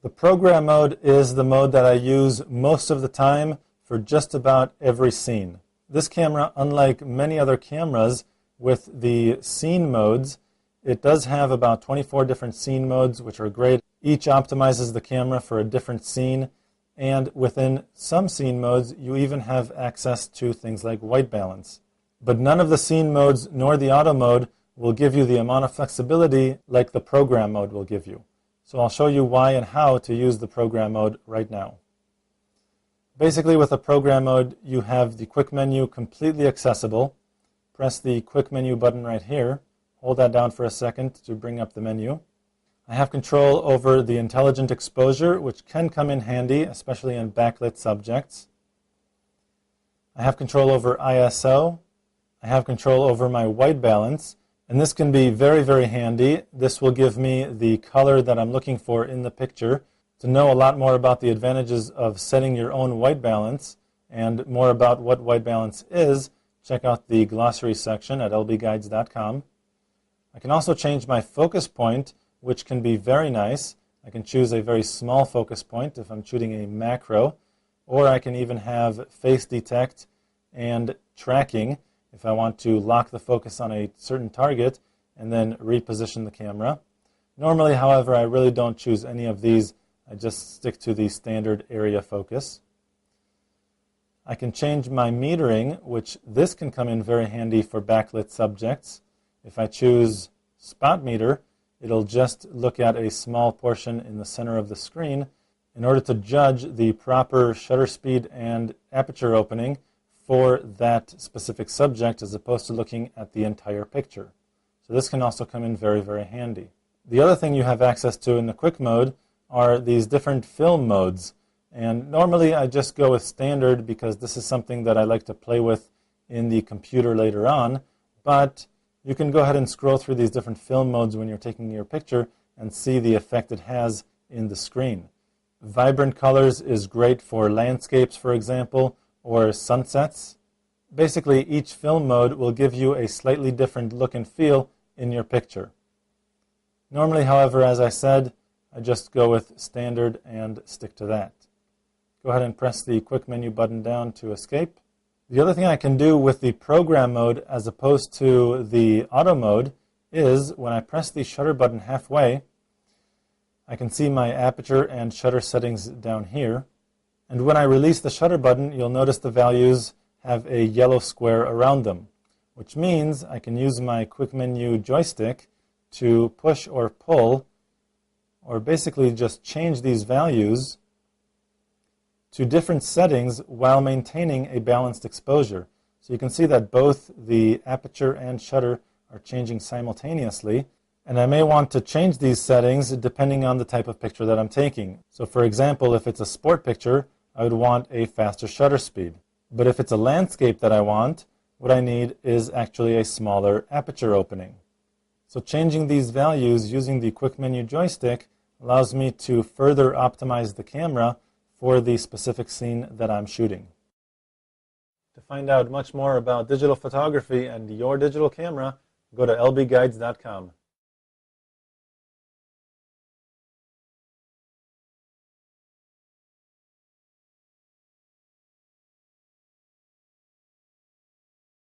The program mode is the mode that I use most of the time for just about every scene. This camera, unlike many other cameras with the scene modes, it does have about 24 different scene modes, which are great. Each optimizes the camera for a different scene, and within some scene modes, you even have access to things like white balance. But none of the scene modes nor the auto mode will give you the amount of flexibility like the program mode will give you. So I'll show you why and how to use the program mode right now. Basically, with the program mode, you have the quick menu completely accessible. Press the quick menu button right here. Hold that down for a second to bring up the menu. I have control over the intelligent exposure, which can come in handy, especially in backlit subjects. I have control over ISO. I have control over my white balance, and this can be very, very handy. This will give me the color that I'm looking for in the picture. To know a lot more about the advantages of setting your own white balance and more about what white balance is, check out the glossary section at lbguides.com. I can also change my focus point, which can be very nice. I can choose a very small focus point if I'm shooting a macro, or I can even have face detect and tracking if I want to lock the focus on a certain target and then reposition the camera. Normally, however, I really don't choose any of these. I just stick to the standard area focus. I can change my metering, which this can come in very handy for backlit subjects. If I choose spot meter, it'll just look at a small portion in the center of the screen in order to judge the proper shutter speed and aperture opening for that specific subject as opposed to looking at the entire picture. So this can also come in very, very handy. The other thing you have access to in the quick mode are these different film modes. And normally I just go with standard because this is something that I like to play with in the computer later on. But you can go ahead and scroll through these different film modes when you're taking your picture and see the effect it has in the screen. Vibrant colors is great for landscapes, for example, or sunsets. Basically, each film mode will give you a slightly different look and feel in your picture. Normally, however, as I said, I just go with standard and stick to that. Go ahead and press the quick menu button down to escape. The other thing I can do with the program mode as opposed to the auto mode is when I press the shutter button halfway, I can see my aperture and shutter settings down here. And when I release the shutter button, you'll notice the values have a yellow square around them, which means I can use my quick menu joystick to push or pull, or basically just change these values to different settings while maintaining a balanced exposure. So you can see that both the aperture and shutter are changing simultaneously, and I may want to change these settings depending on the type of picture that I'm taking. So for example, if it's a sport picture, I would want a faster shutter speed. But if it's a landscape that I want, what I need is actually a smaller aperture opening. So changing these values using the quick menu joystick allows me to further optimize the camera for the specific scene that I'm shooting. To find out much more about digital photography and your digital camera, go to lbguides.com.